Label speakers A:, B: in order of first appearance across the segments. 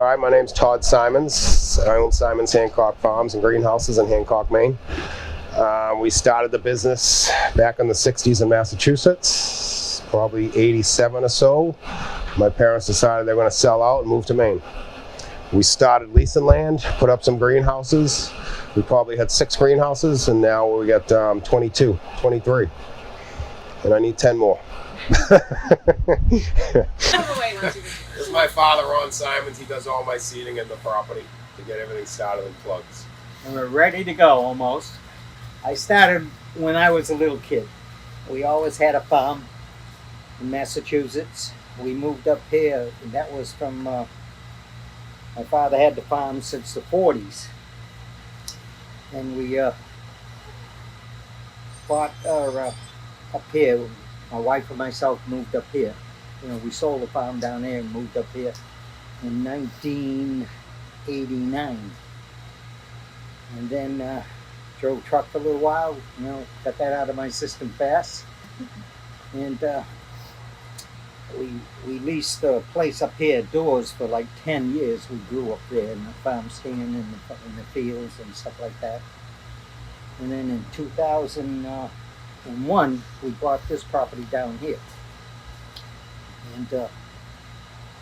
A: Hi, my name's Todd Simons. I own Simons Hancock Farms and Greenhouses in Hancock, Maine. We started the business back in the 60s in Massachusetts, probably 87 or so. My parents decided they were going to sell out and move to Maine. We started leasing land, put up some greenhouses. We probably had 6 greenhouses, and now we got 23. And I need 10 more. This is my father, Ron Simons. He does all my seeding in the property to get everything started in plugs.
B: And we're ready to go almost. I started when I was a little kid. We always had a farm in Massachusetts. We moved up here, and that was from, my father had the farm since the 40s. And we bought up here. My wife and myself moved up here. You know, we sold the farm down there and moved up here in 1989. And then drove truck for a little while, you know, got that out of my system fast. And we leased a place up here, doors, for like 10 years. We grew up there in the farm stand in the fields and stuff like that. And then in 2001, we bought this property down here. And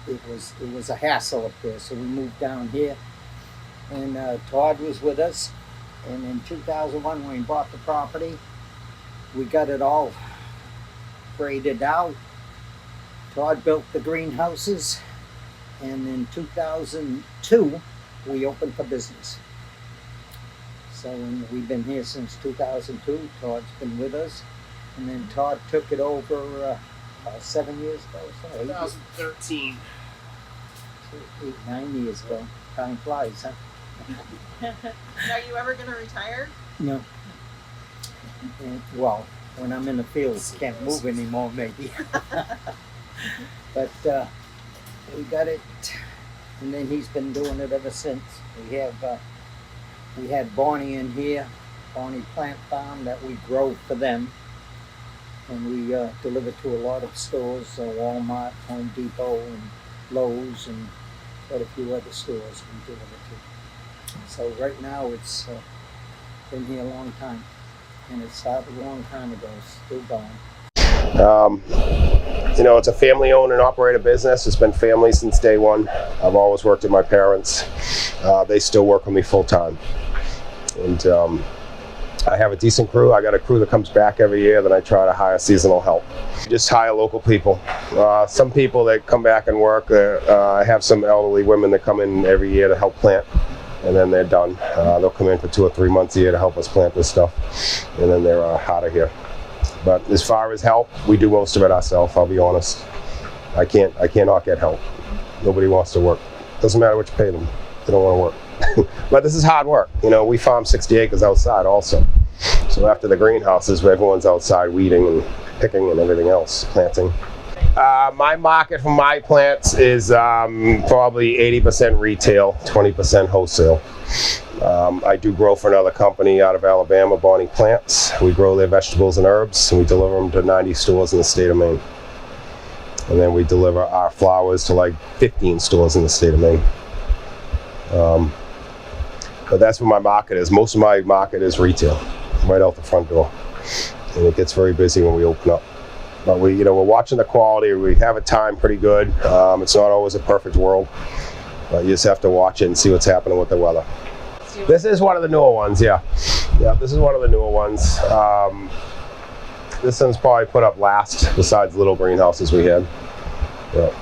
B: it was a hassle up there, so we moved down here. And Todd was with us. And in 2001, when we bought the property, we got it all graded out. Todd built the greenhouses. And in 2002, we opened for business. So we've been here since 2002. Todd's been with us. And then Todd took it over 7 years ago. So
A: 2013.
B: 9 years ago. Time flies, huh?
C: Are you ever going to retire?
B: No. And, well, when I'm in the fields, can't move anymore, maybe. But we got it, and then he's been doing it ever since. We had Bonnie in here, Bonnie Plant Farm, that we grow for them. And we deliver to a lot of stores, Walmart, Home Depot, and Lowe's, and quite a few other stores we deliver to. So right now it's been here a long time, and it started a long time ago, still going.
A: You know, it's a family-owned and operated business. It's been family since day one. I've always worked with my parents. They still work with me full-time. And I have a decent crew. I got a crew that comes back every year. Then I try to hire seasonal help. Just hire local people. Some people that come back and work, I have some elderly women that come in every year to help plant, and then they're done. They'll come in for 2 or 3 months a year to help us plant this stuff, and then they're out of here. But as far as help, we do most of it ourselves, I'll be honest. I cannot get help. Nobody wants to work. Doesn't matter what you pay them. They don't want to work. But this is hard work. You know, we farm 60 acres outside also. So after the greenhouses, where everyone's outside weeding and picking and everything else, planting. My market for my plants is probably 80% retail, 20% wholesale. I do grow for another company out of Alabama, Bonnie Plants. We grow their vegetables and herbs, and we deliver them to 90 stores in the state of Maine. And then we deliver our flowers to like 15 stores in the state of Maine. But that's what my market is. Most of my market is retail, right out the front door. And it gets very busy when we open up. But we're watching the quality. We have it timed pretty good. It's not always a perfect world, but you just have to watch it and see what's happening with the weather. This is one of the newer ones, yeah. Yeah, this is one of the newer ones. This one's probably put up last, besides little greenhouses we had. Yeah.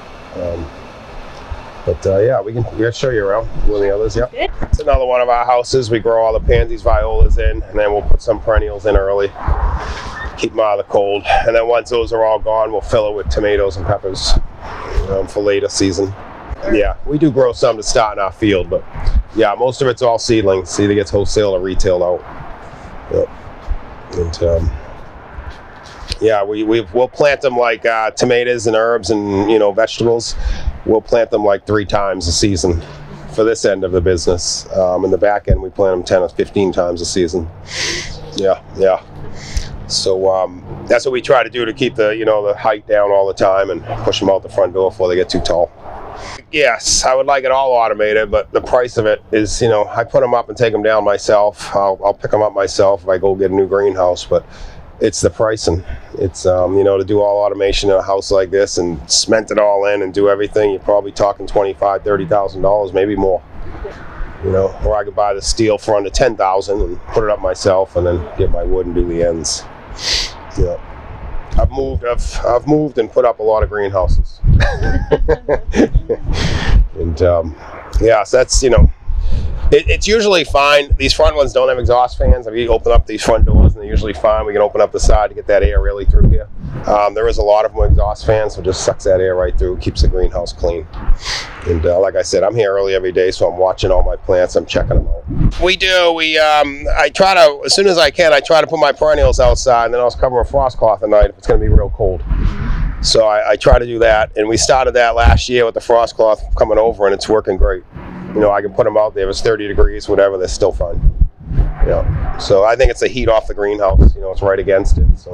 A: Yeah, we can show you around one of the others. Yeah, it's another one of our houses. We grow all the pansies, violas in, and then we'll put some perennials in early. Keep them out of the cold, and then once those are all gone, we'll fill it with tomatoes and peppers for later season. Yeah, we do grow some to start in our field, but yeah, most of it's all seedlings. Either gets wholesale or retailed out. Yep. And yeah, we'll plant them like tomatoes and herbs and vegetables. We'll plant them like 3 times a season for this end of the business. In the back end, we plant them 10 or 15 times a season. Yeah. So that's what we try to do to keep the height down all the time and push them out the front door before they get too tall. Yes, I would like it all automated, but the price of it is, I put them up and take them down myself. I'll pick them up myself if I go get a new greenhouse, but it's the pricing. It's, to do all automation in a house like this and cement it all in and do everything, you're probably talking $25,000, $30,000, maybe more. Or I could buy the steel for under $10,000 and put it up myself and then get my wood and do the ends. I've moved and put up a lot of greenhouses. And so that's, it's usually fine. These front ones don't have exhaust fans. If you open up these front doors, and they're usually fine. We can open up the side to get that air really through here. There is a lot of them with exhaust fans, so it just sucks that air right through, keeps the greenhouse clean. And like I said, I'm here early every day, so I'm watching all my plants. I'm checking them out. We do. I try to, as soon as I can, I try to put my perennials outside, and then I'll cover a frost cloth at night if it's going to be real cold. So I try to do that, and we started that last year with the frost cloth coming over, and it's working great. I can put them out there if it's 30 degrees, whatever, they're still fine. So I think it's the heat off the greenhouse. It's right against it. So,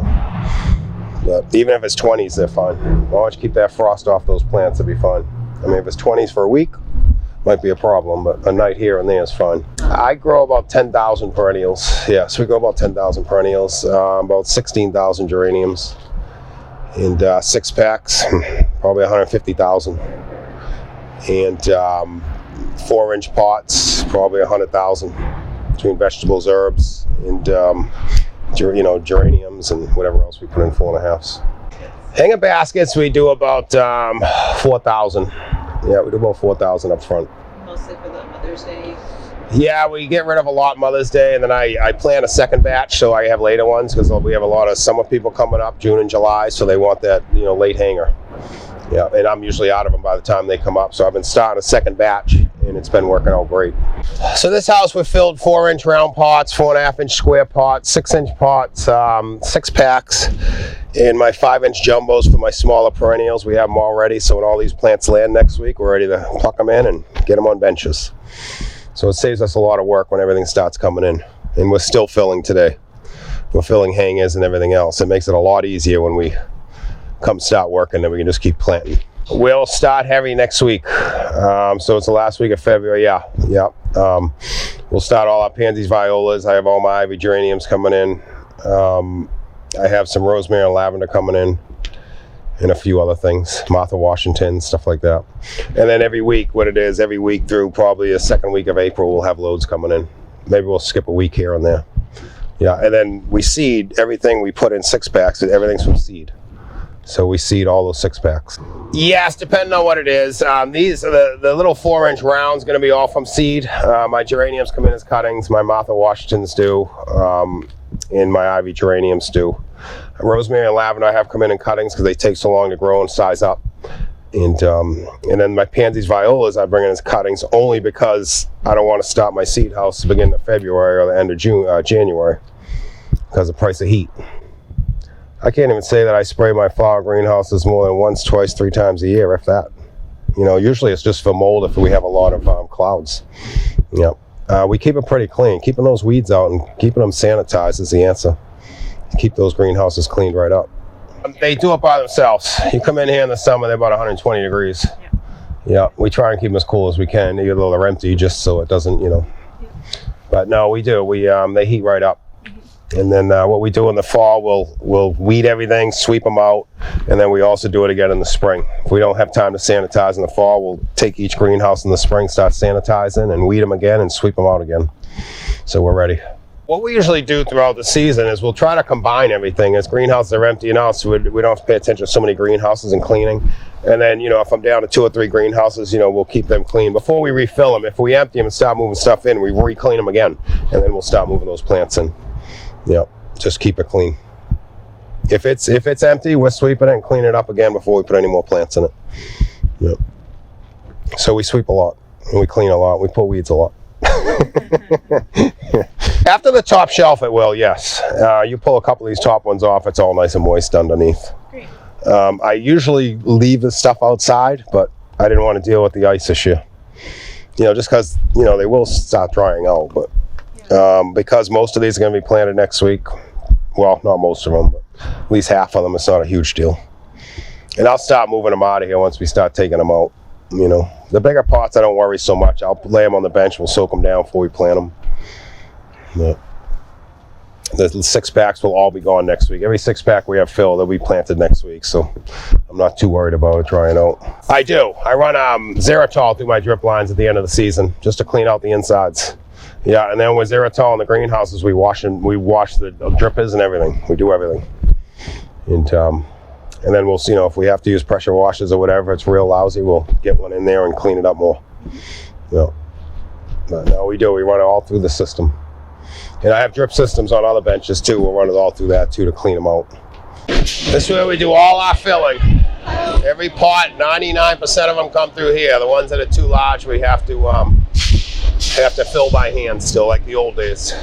A: but even if it's 20s, they're fine. As long as you keep that frost off those plants, it'll be fine. I mean, if it's 20s for a week, might be a problem, but a night here and there is fine. I grow about 10,000 perennials. Yeah, so we grow about 10,000 perennials, about 16,000 geraniums, and 6 packs, probably 150,000. And 4-inch pots, probably 100,000 between vegetables, herbs, and geraniums and whatever else we put in 4.5s. Hanger baskets, we do about 4,000. Yeah, we do about 4,000 up front.
C: Mostly for the Mother's Day.
A: Yeah, we get rid of a lot Mother's Day, and then I plan a second batch so I have later ones because we have a lot of summer people coming up, June and July, so they want that late hanger. Yeah, and I'm usually out of them by the time they come up, so I've been starting a second batch, and it's been working out great. So this house we filled 4-inch round pots, 4.5-inch square pots, 6-inch pots, 6 packs, and my 5-inch jumbos for my smaller perennials. We have them all ready, so when all these plants land next week, we're ready to pluck them in and get them on benches. So it saves us a lot of work when everything starts coming in, and we're still filling today. We're filling hangers and everything else. It makes it a lot easier when we come start working, then we can just keep planting. We'll start heavy next week. So it's the last week of February. Yeah. We'll start all our pansies, violas. I have all my ivy geraniums coming in. I have some rosemary and lavender coming in, and a few other things, Martha Washington, stuff like that. And then every week through probably the second week of April, we'll have loads coming in. Maybe we'll skip a week here and there. Yeah, and then we seed everything we put in 6 packs. Everything's from seed. So we seed all those 6 packs. Yes, depending on what it is. These are the little 4-inch rounds going to be all from seed. My geraniums come in as cuttings. My Martha Washingtons do. And my ivy geraniums do. Rosemary and lavender I have come in cuttings because they take so long to grow and size up. And then my pansies, violas I bring in as cuttings only because I don't want to start my seed house at the beginning of February or the end of January because of the price of heat. I can't even say that I spray my flower greenhouses more than once, twice, 3 times a year, if that. Usually it's just for mold if we have a lot of clouds. We keep it pretty clean. Keeping those weeds out and keeping them sanitized is the answer. Keep those greenhouses cleaned right up. They do it by themselves. You come in here in the summer, they're about 120 degrees. Yeah, we try and keep them as cool as we can, even though they're empty, just so it doesn't, But no, we do. They heat right up. And then what we do in the fall, we'll weed everything, sweep them out, and then we also do it again in the spring. If we don't have time to sanitize in the fall, we'll take each greenhouse in the spring, start sanitizing, and weed them again and sweep them out again. So we're ready. What we usually do throughout the season is we'll try to combine everything. As greenhouses are empty now, so we don't have to pay attention to so many greenhouses and cleaning. And then, if I'm down to 2 or 3 greenhouses, we'll keep them clean. Before we refill them, if we empty them and start moving stuff in, we re-clean them again, and then we'll start moving those plants in. Just keep it clean. If it's empty, we're sweeping it and clean it up again before we put any more plants in it. So we sweep a lot, and we clean a lot. We pull weeds a lot. After the top shelf, it will, yes. You pull a couple of these top ones off, it's all nice and moist underneath.
C: Great.
A: I usually leave the stuff outside, but I didn't want to deal with the ice this year. Just because, they will start drying out, but because most of these are going to be planted next week. Well, not most of them, but at least half of them. It's not a huge deal. And I'll start moving them out of here once we start taking them out. You know, the bigger pots I don't worry so much. I'll lay them on the bench. We'll soak them down before we plant them. Yeah. The 6-packs will all be gone next week. Every 6-pack we have filled, they'll be planted next week. So I'm not too worried about it drying out. I do. I run Xeritol through my drip lines at the end of the season just to clean out the insides. Yeah, and then with Xeritol in the greenhouses, we wash the drippers and everything. We do everything. And then we'll see, if we have to use pressure washers or whatever, it's real lousy, we'll get one in there and clean it up more. Yeah. But no, we do. We run it all through the system. And I have drip systems on other benches too. We'll run it all through that too to clean them out. This is where we do all our filling. Every pot, 99% of them come through here. The ones that are too large, we have to fill by hand still, like the old days.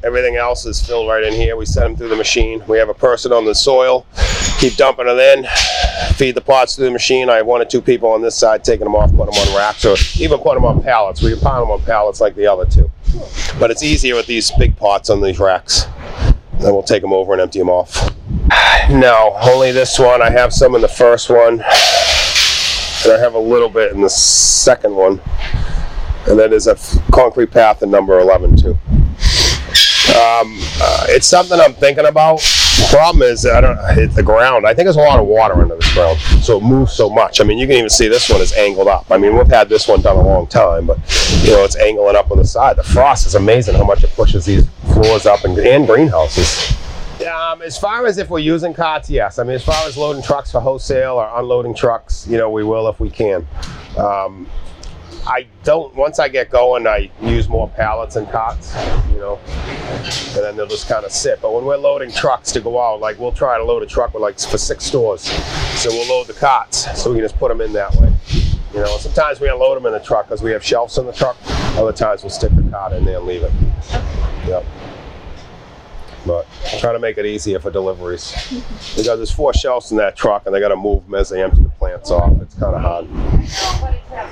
A: Everything else is filled right in here. We send them through the machine. We have a person on the soil, keep dumping it in, feed the pots through the machine. I have 1 or 2 people on this side taking them off, putting them on racks, or even put them on pallets. We can pile them on pallets like the other two. But it's easier with these big pots on these racks. Then we'll take them over and empty them off. No, only this one. I have some in the first one, and I have a little bit in the second one. And then there's a concrete path in number 11 too. It's something I'm thinking about. The problem is, it's the ground. I think there's a lot of water under this ground, so it moves so much. I mean, you can even see this one is angled up. I mean, we've had this one done a long time, but it's angling up on the side. The frost is amazing how much it pushes these floors up and greenhouses. As far as if we're using carts, yes. I mean, as far as loading trucks for wholesale or unloading trucks, we will if we can. Once I get going, I use more pallets and carts, and then they'll just kind of sit. But when we're loading trucks to go out, like we'll try to load a truck with for 6 stores. So we'll load the carts, so we can just put them in that way. Sometimes we unload them in the truck because we have shelves in the truck. Other times we'll stick the cart in there and leave it. Yep. But try to make it easier for deliveries. Because there's 4 shelves in that truck and they got to move them as they empty the plants off. It's kind of hard.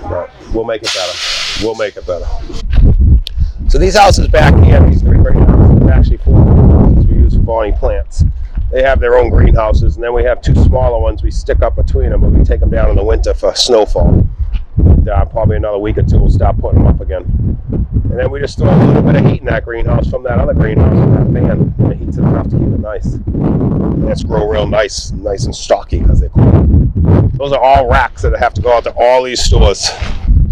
A: But we'll make it better. We'll make it better. So these houses back here, these 3 greenhouses, are actually 4 greenhouses we use for buying plants. They have their own greenhouses, and then we have 2 smaller ones we stick up between them, and we take them down in the winter for snowfall. And probably another week or 2 we'll start putting them up again. And then we just throw a little bit of heat in that greenhouse from that other greenhouse with that fan. And it heats it enough to keep it nice. And let's grow real nice and stocky because they're cool. Those are all racks that have to go out to all these stores.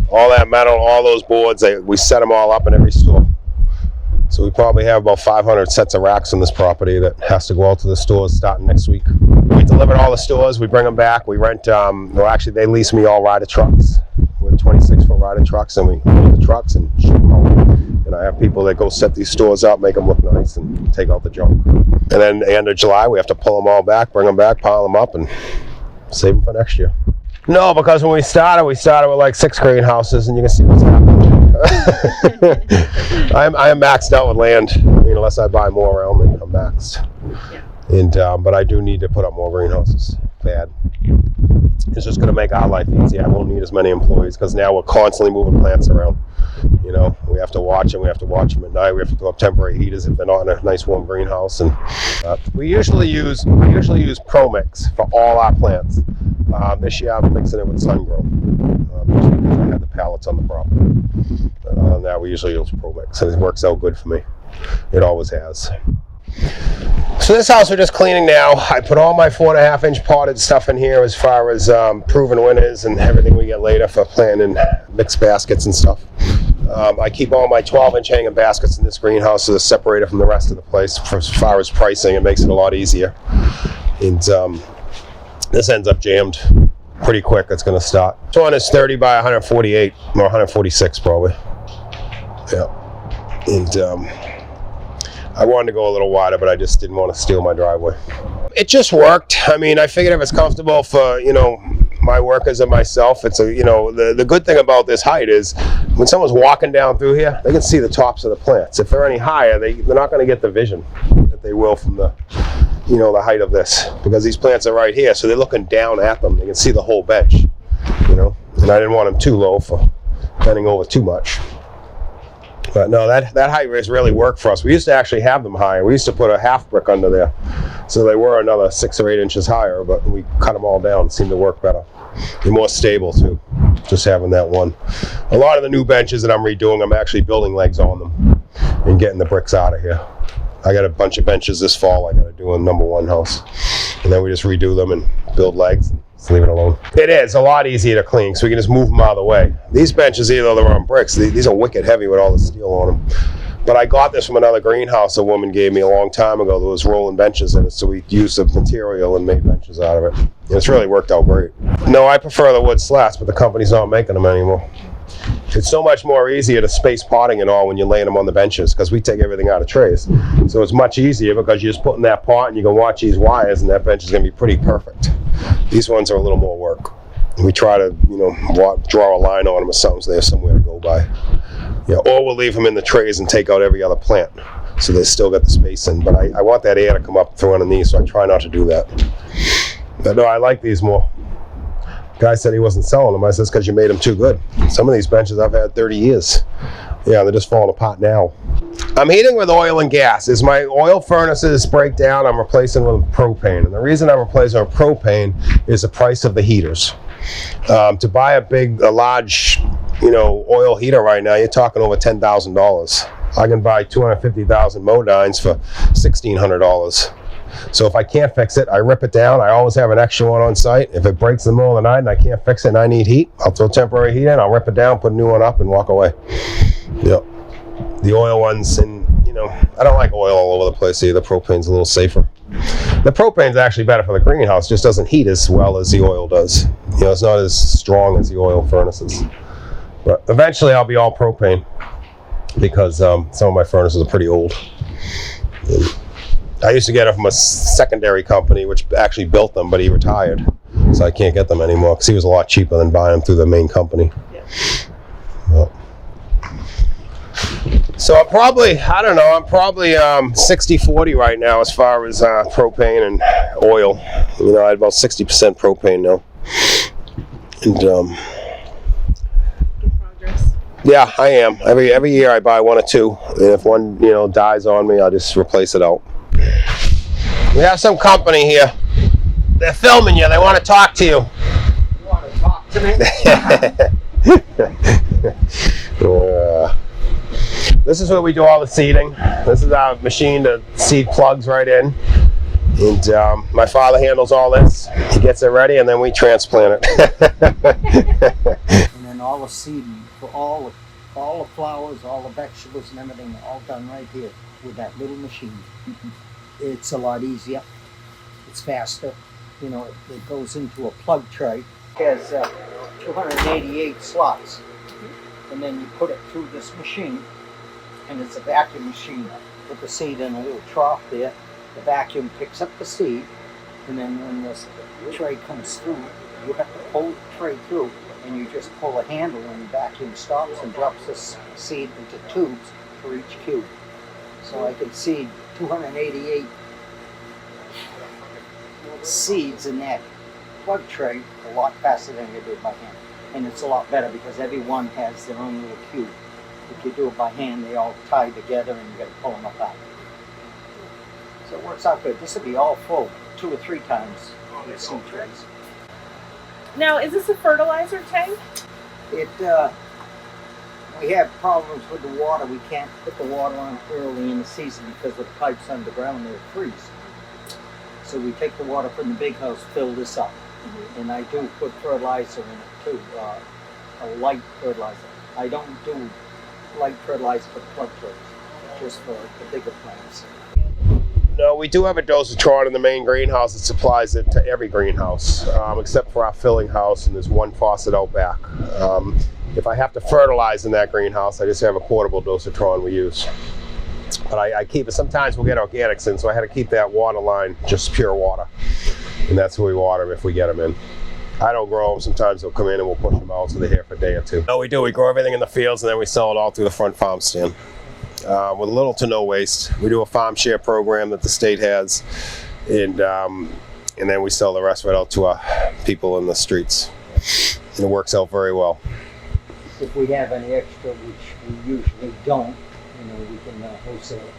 A: All that metal, all those boards, we set them all up in every store. So we probably have about 500 sets of racks on this property that has to go out to the stores starting next week. We deliver to all the stores, we bring them back, we rent, actually they lease me all rider trucks. We're 26-foot rider trucks, and we load the trucks and ship them out. And I have people that go set these stores up, make them look nice, and take out the junk. And then at the end of July, we have to pull them all back, bring them back, pile them up, and save them for next year. No, because when we started with 6 greenhouses, and you can see what's happening. I am maxed out with land. Unless I buy more around me, I'm maxed. And but I do need to put up more greenhouses. Bad. It's just going to make our life easier. I won't need as many employees because now we're constantly moving plants around. We have to watch them. We have to watch them at night. We have to throw up temporary heaters if they're not in a nice warm greenhouse. And I usually use Pro Mix for all our plants. This year I'm mixing it with SunGrow because I had the pallets on the property. But other than that, we usually use Pro Mix, and it works out good for me. It always has. So this house we're just cleaning now. I put all my 4.5-inch potted stuff in here as far as proven winners and everything we get later for planting mixed baskets and stuff. I keep all my 12-inch hanging baskets in this greenhouse so they're separated from the rest of the place. As far as pricing, it makes it a lot easier. And this ends up jammed pretty quick. It's going to start. This one is 30 by 148 or 146 probably. Yeah. And I wanted to go a little wider, but I just didn't want to steal my driveway. It just worked. I mean, I figured if it's comfortable for, my workers and myself, it's the good thing about this height is when someone's walking down through here, they can see the tops of the plants. If they're any higher, they're not going to get the vision that they will from the height of this, because these plants are right here, so they're looking down at them. They can see the whole bench, and I didn't want them too low for bending over too much. But no, that height has really worked for us. We used to actually have them higher. We used to put a half brick under there, so they were another 6 or 8 inches higher, but we cut them all down. It seemed to work better. You're more stable too, just having that one. A lot of the new benches that I'm redoing, I'm actually building legs on them and getting the bricks out of here. I got a bunch of benches this fall I got to do in number 1 house. And then we just redo them and build legs and just leave it alone. It is a lot easier to clean, so we can just move them out of the way. These benches, either they're on bricks, these are wicked heavy with all the steel on them. But I got this from another greenhouse a woman gave me a long time ago. There was rolling benches in it, so we used the material and made benches out of it. And it's really worked out great. No, I prefer the wood slats, but the company's not making them anymore. It's so much more easier to space potting and all when you're laying them on the benches, because we take everything out of trays. So it's much easier because you just put in that pot and you can watch these wires, and that bench is going to be pretty perfect. These ones are a little more work. We try to, draw a line on them or something so they have somewhere to go by. Or we'll leave them in the trays and take out every other plant, so they still got the space in. But I want that air to come up through underneath, so I try not to do that. But no, I like these more. Guy said he wasn't selling them. I said, it's because you made them too good. Some of these benches I've had 30 years. Yeah, they're just falling apart now. I'm heating with oil and gas. As my oil furnaces break down, I'm replacing with propane. And the reason I'm replacing with propane is the price of the heaters. To buy a large, oil heater right now, you're talking over $10,000. I can buy 250,000 Modines for $1,600. So if I can't fix it, I rip it down. I always have an extra one on site. If it breaks in the middle of the night and I can't fix it and I need heat, I'll throw temporary heat in, I'll rip it down, put a new one up, and walk away. The oil ones, and I don't like oil all over the place either. Propane's a little safer. The propane's actually better for the greenhouse, just doesn't heat as well as the oil does. It's not as strong as the oil furnaces. But eventually I'll be all propane, because some of my furnaces are pretty old. And I used to get it from a secondary company which actually built them, but he retired, so I can't get them anymore because he was a lot cheaper than buying them through the main company. Yeah. So I'm probably 60-40 right now as far as propane and oil. I had about 60% propane now. And
C: Progress.
A: yeah, I am. Every year I buy 1 or 2, and if one dies on me, I'll just replace it out. We have some company here. They're filming you. They want to talk to you.
B: You want to talk to me?
A: This is where we do all the seeding. This is our machine to seed plugs right in. And my father handles all this. He gets it ready, and then we transplant it.
B: And then all the seeding for all the flowers, all the vegetables and everything, all done right here with that little machine. It's a lot easier. It's faster. It goes into a plug tray. It has 288 slots. And then you put it through this machine, and it's a vacuum machine. Put the seed in a little trough there. The vacuum picks up the seed, and then when this tray comes through, you have to pull the tray through, and you just pull a handle, and the vacuum stops and drops this seed into tubes for each cube. So I can seed 288 seeds in that plug tray a lot faster than you do it by hand. And it's a lot better because every one has their own little cube. If you do it by hand, they all tie together and you got to pull them apart. So it works out good. This will be all full 2 or 3 times on the seed trays.
C: Now, is this a fertilizer tank?
B: We have problems with the water. We can't put the water on early in the season because the pipes underground, they'll freeze. So we take the water from the big house, fill this up. Mm-hmm. And I do put fertilizer in it too, a light fertilizer. I don't do light fertilizer for the plug trays, just for the bigger plants.
A: No, we do have a dosatron in the main greenhouse that supplies it to every greenhouse, except for our filling house, and there's one faucet out back. If I have to fertilize in that greenhouse, I just have a portable dosatron we use. But I keep it. Sometimes we'll get organics in, so I had to keep that water line just pure water. And that's where we water them if we get them in. I don't grow them. Sometimes they'll come in and we'll push them out so they're here for a day or 2. No, we do. We grow everything in the fields and then we sell it all through the front farm stand. With little to no waste. We do a farm share program that the state has. And then we sell the rest right out to our people in the streets. And it works out very well.
B: If we have any extra, which we usually don't, we can wholesale it,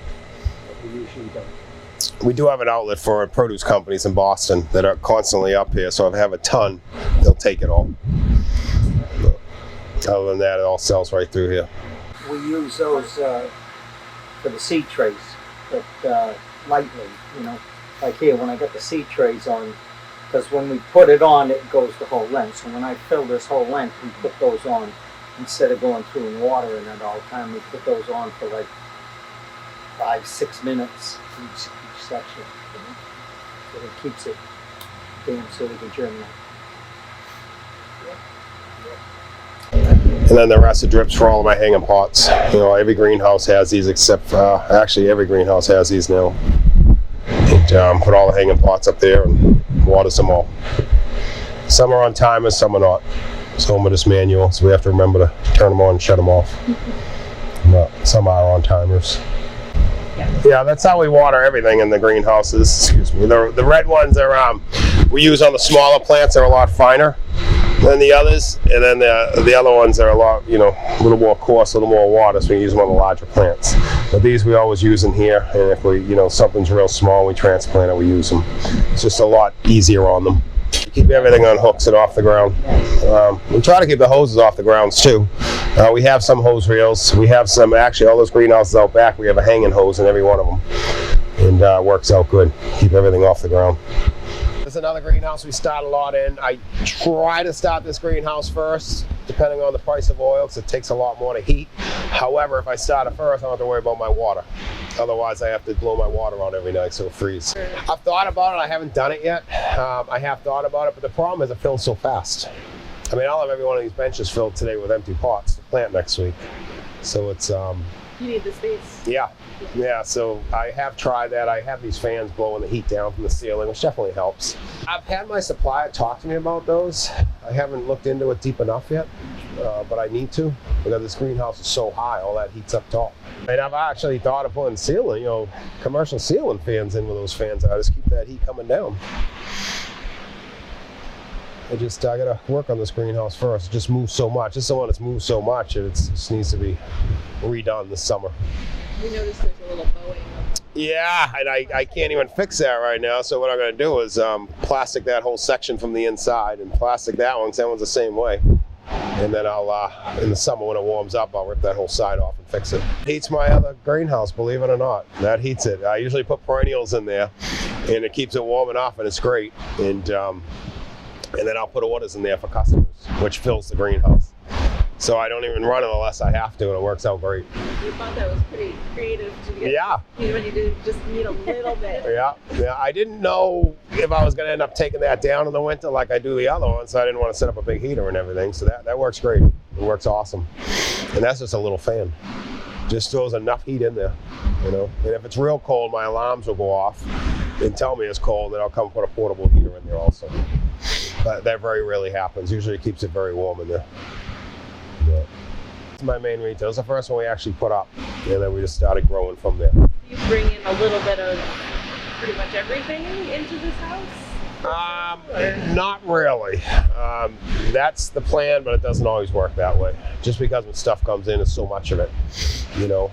B: but we usually don't.
A: We do have an outlet for produce companies in Boston that are constantly up here, so if I have a ton, they'll take it all. But other than that, it all sells right through here.
B: We use those for the seed trays, but lightly, you know. Like here, when I got the seed trays on, because when we put it on, it goes the whole length. So when I fill this whole length, we put those on instead of going through and watering it all the time. We put those on for like 5-6 minutes each section. So it keeps it damp so we can germinate.
A: And then the rest of drips for all of my hanging pots. You know, every greenhouse has these except, actually every greenhouse has these now. And put all the hanging pots up there and waters them all. Some are on timers, some are not. Some are just manual, so we have to remember to turn them on and shut them off. But some are on timers. Yeah, that's how we water everything in the greenhouses. Excuse me. The red ones are we use on the smaller plants. They're a lot finer than the others, and then the other ones are a lot, you know, a little more coarse, a little more water, so we use them on the larger plants. But these we always use in here, and if we, you know, something's real small, we transplant it, we use them. It's just a lot easier on them. Keep everything on hooks and off the ground. We try to keep the hoses off the grounds too. We have some hose reels. We have some, actually all those greenhouses out back, we have a hanging hose in every one of them. And it works out good. Keep everything off the ground. There's another greenhouse we start a lot in. I try to start this greenhouse first, depending on the price of oil, because it takes a lot more to heat. However, if I start it first, I don't have to worry about my water. Otherwise, I have to blow my water on every night so it freezes. I've thought about it. I haven't done it yet. I have thought about it, but the problem is it fills so fast. I mean, I'll have every one of these benches filled today with empty pots to plant next week. So it's...
C: You need the space.
A: Yeah, so I have tried that. I have these fans blowing the heat down from the ceiling, which definitely helps. I've had my supplier talk to me about those. I haven't looked into it deep enough yet, but I need to, because this greenhouse is so high, all that heat's up top. And I've actually thought of putting ceiling, you know, commercial ceiling fans in with those fans. I just keep that heat coming down. I gotta work on this greenhouse first. It just moves so much. This is the one that's moved so much, and it just needs to be redone this summer.
C: We noticed there's a little bowing.
A: Yeah, and I can't even fix that right now. So what I'm gonna do is plastic that whole section from the inside and plastic that one, 'cause that one's the same way. And then I'll, in the summer when it warms up, I'll rip that whole side off and fix it. Heats my other greenhouse, believe it or not. That heats it. I usually put perennials in there, and it keeps it warm enough, and it's great. And then I'll put orders in there for customers, which fills the greenhouse. So I don't even run it unless I have to, and it works out great.
C: You thought that was pretty creative to get.
A: Yeah.
C: When you did just need a little bit.
A: Yeah. I didn't know if I was going to end up taking that down in the winter like I do the other ones, so I didn't want to set up a big heater and everything. So that works great. It works awesome. And that's just a little fan. Just throws enough heat in there, you know. And if it's real cold, my alarms will go off and tell me it's cold, and I'll come put a portable heater in there also. But that very rarely happens. Usually it keeps it very warm in there. Yeah. It's my main retail. It's the first one we actually put up, and then we just started growing from there.
C: You bring in a little bit of pretty much everything into this house?
A: Not really. That's the plan, but it doesn't always work that way. Just because when stuff comes in, it's so much of it. You know,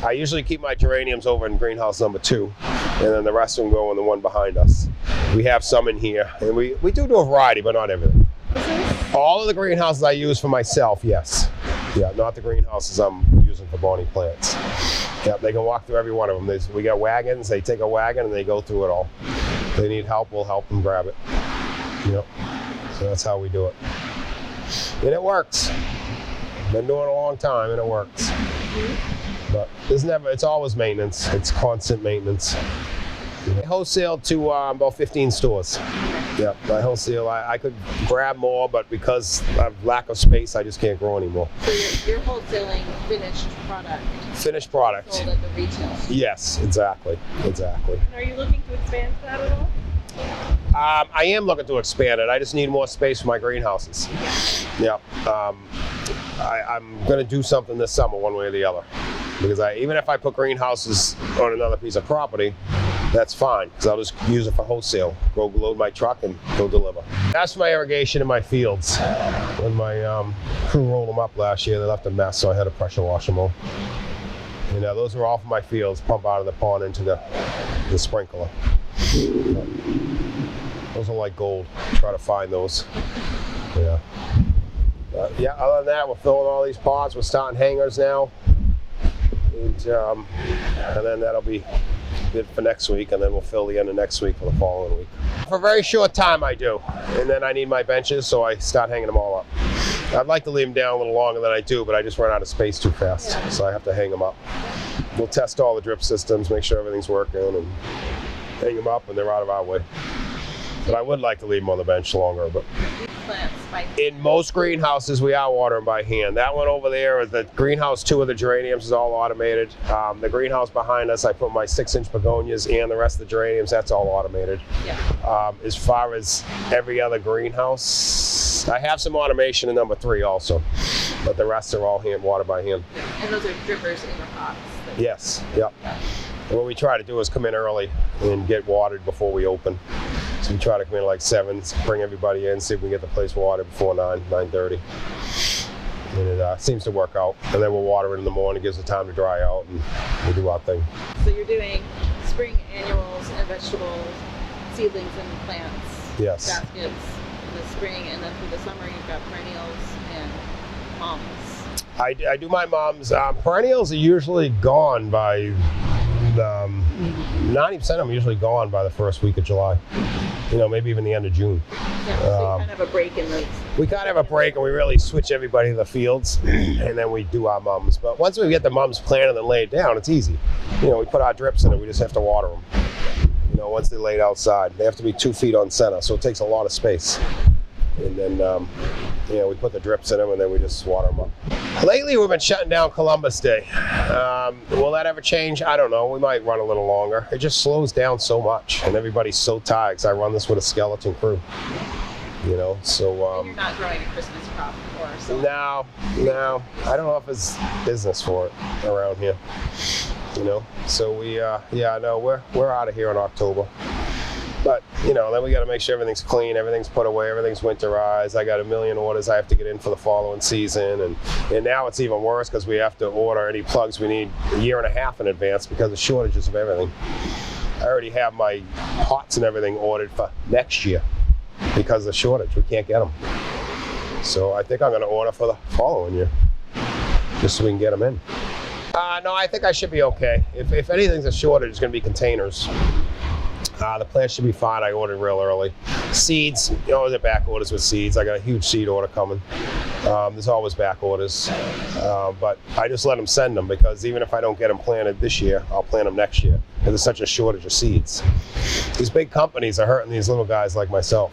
A: I usually keep my geraniums over in greenhouse number 2, and then the rest of them go in the one behind us. We have some in here, and we do a variety, but not everything. All of the greenhouses I use for myself, yes. Yeah, not the greenhouses I'm using for Bonnie plants. Yeah, they can walk through every one of them. We got wagons, they take a wagon and they go through it all. If they need help, we'll help them grab it. Yep. So that's how we do it. And it works. Been doing it a long time and it works. But it's always maintenance. It's constant maintenance. I wholesale to about 15 stores. Yeah, I wholesale. I could grab more, but because of lack of space, I just can't grow anymore.
C: So you're wholesaling finished product? Finished
A: product.
C: Sold at the retail?
A: Yes, exactly.
C: And are you looking to expand that at all?
A: I am looking to expand it. I just need more space for my greenhouses. Yeah. I'm going to do something this summer one way or the other. Because even if I put greenhouses on another piece of property, that's fine, because I'll just use it for wholesale. Go load my truck and go deliver. That's my irrigation in my fields. When my crew rolled them up last year, they left a mess, so I had to pressure wash them all. You know, those are all for my fields, pump out of the pond into the sprinkler. Those are like gold. Try to find those. Yeah. Yeah, other than that, we're filling all these pots. We're starting hangers now. And then that'll be it for next week, and then we'll fill the end of next week for the following week. For a very short time I do, and then I need my benches, so I start hanging them all up. I'd like to leave them down a little longer than I do, but I just run out of space too fast, so I have to hang them up. We'll test all the drip systems, make sure everything's working, and hang them up, and they're out of our way. But I would like to leave them on the bench longer. But in most greenhouses, we are watering by hand. That one over there is the greenhouse 2 of the geraniums is all automated. The greenhouse behind us, I put my 6-inch begonias and the rest of the geraniums. That's all automated. Yeah. As far as every other greenhouse, I have some automation in number 3 also, but the rest are all hand watered by hand.
C: And those are drippers in the pots.
A: Yes. Yep. What we try to do is come in early and get watered before we open. So we try to come in like 7, bring everybody in, see if we can get the place watered before 9:30. And it seems to work out. And then we'll water it in the morning, gives it time to dry out, and we do our thing.
C: So you're doing spring annuals and vegetables, seedlings and plants,
A: yes,
C: baskets in the spring, and then through the summer you've got perennials and mums.
A: I do my mums. Perennials are usually gone by 90% of them are usually gone by the first week of July. You know, maybe even the end of June.
C: Yeah, so you kind of have a break in those.
A: We kind of have a break, and we really switch everybody to the fields, and then we do our mums. But once we get the mums planted and laid down, it's easy. You know, we put our drips in it. We just have to water them. You know, once they're laid outside, they have to be 2 feet on center, so it takes a lot of space. And then, you know, we put the drips in them, and then we just water them up. Lately, we've been shutting down Columbus Day. Will that ever change? I don't know. We might run a little longer. It just slows down so much, and everybody's so tired because I run this with a skeleton crew. You know, so.
C: And you're not growing a Christmas crop or so.
A: No. I don't know if there's business for it around here. You know, so we, we're out of here in October. But, you know, then we got to make sure everything's clean, everything's put away, everything's winterized. I got a million orders I have to get in for the following season. And now it's even worse because we have to order any plugs we need a year and a half in advance because of shortages of everything. I already have my pots and everything ordered for next year because of the shortage. We can't get them. So I think I'm going to order for the following year just so we can get them in. No, I think I should be okay. If anything's a shortage, it's going to be containers. The plant should be fine. I ordered real early. Seeds, you know, there's back orders with seeds. I got a huge seed order coming. There's always back orders. But I just let them send them because even if I don't get them planted this year, I'll plant them next year. Because there's such a shortage of seeds. These big companies are hurting these little guys like myself.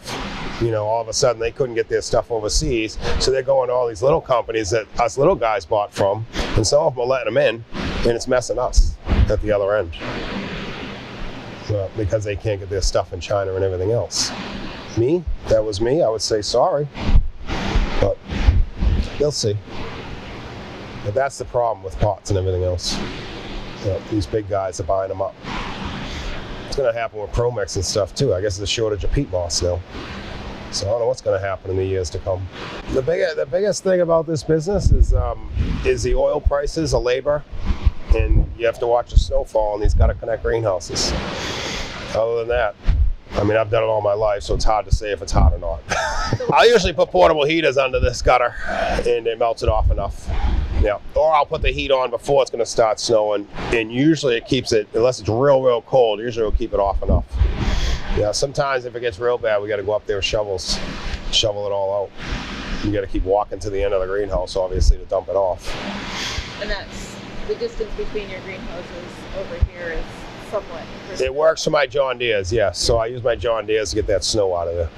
A: You know, all of a sudden they couldn't get their stuff overseas. So they're going to all these little companies that us little guys bought from. And some of them are letting them in. And it's messing us at the other end. Because they can't get their stuff in China and everything else. Me, that was me, I would say sorry. But they'll see. But that's the problem with pots and everything else. You know, these big guys are buying them up. It's going to happen with Promix and stuff too. I guess there's a shortage of peat moss now. So I don't know what's going to happen in the years to come. The biggest thing about this business is the oil prices, the labor, and you have to watch the snowfall, and these got to connect greenhouses. Other than that, I mean, I've done it all my life, so it's hard to say if it's hot or not. I usually put portable heaters under this gutter, and it melts it off enough. Yeah. Or I'll put the heat on before it's going to start snowing, and usually it keeps it, unless it's real cold, usually it'll keep it off enough. Yeah, sometimes if it gets real bad, we got to go up there with shovels, shovel it all out. You got to keep walking to the end of the greenhouse, obviously, to dump it off.
C: And that's the distance between your greenhouses over here is somewhat.
A: It works for my John Deeres, yes. So I use my John Deeres to get that snow out of there.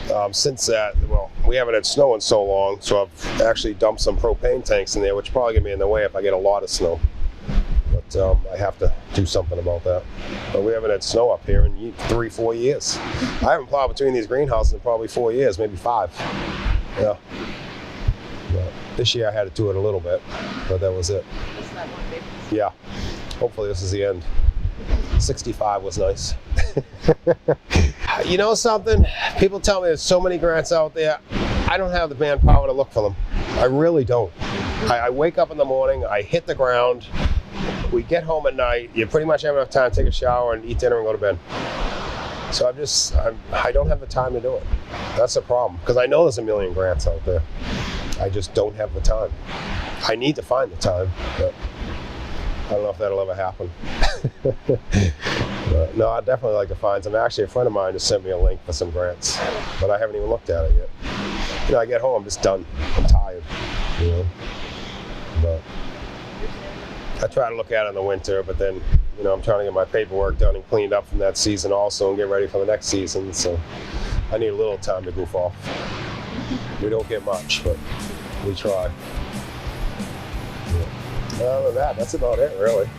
A: Yep. Since that, well, we haven't had snow in so long, so I've actually dumped some propane tanks in there, which probably going to be in the way if I get a lot of snow. But I have to do something about that. But we haven't had snow up here in 3-4 years. I haven't plowed between these greenhouses in probably 4 years, maybe 5. Yeah. But this year I had to do it a little bit, but that was it.
C: Just that one big.
A: Yeah. Hopefully this is the end. 65 was nice. You know something? People tell me there's so many grants out there. I don't have the manpower to look for them. I really don't. I wake up in the morning, I hit the ground, we get home at night, you pretty much have enough time to take a shower and eat dinner and go to bed. So I don't have the time to do it. That's the problem, because I know there's a million grants out there. I just don't have the time. I need to find the time, but I don't know if that'll ever happen. But no, I'd definitely like to find some. Actually, a friend of mine just sent me a link for some grants, but I haven't even looked at it yet. You know, I get home, I'm just done. I'm tired, you know. But I try to look at it in the winter, but then, you know, I'm trying to get my paperwork done and cleaned up from that season also and get ready for the next season. So I need a little time to goof off. We don't get much, but we try. Yeah. Other than that, that's about it, really.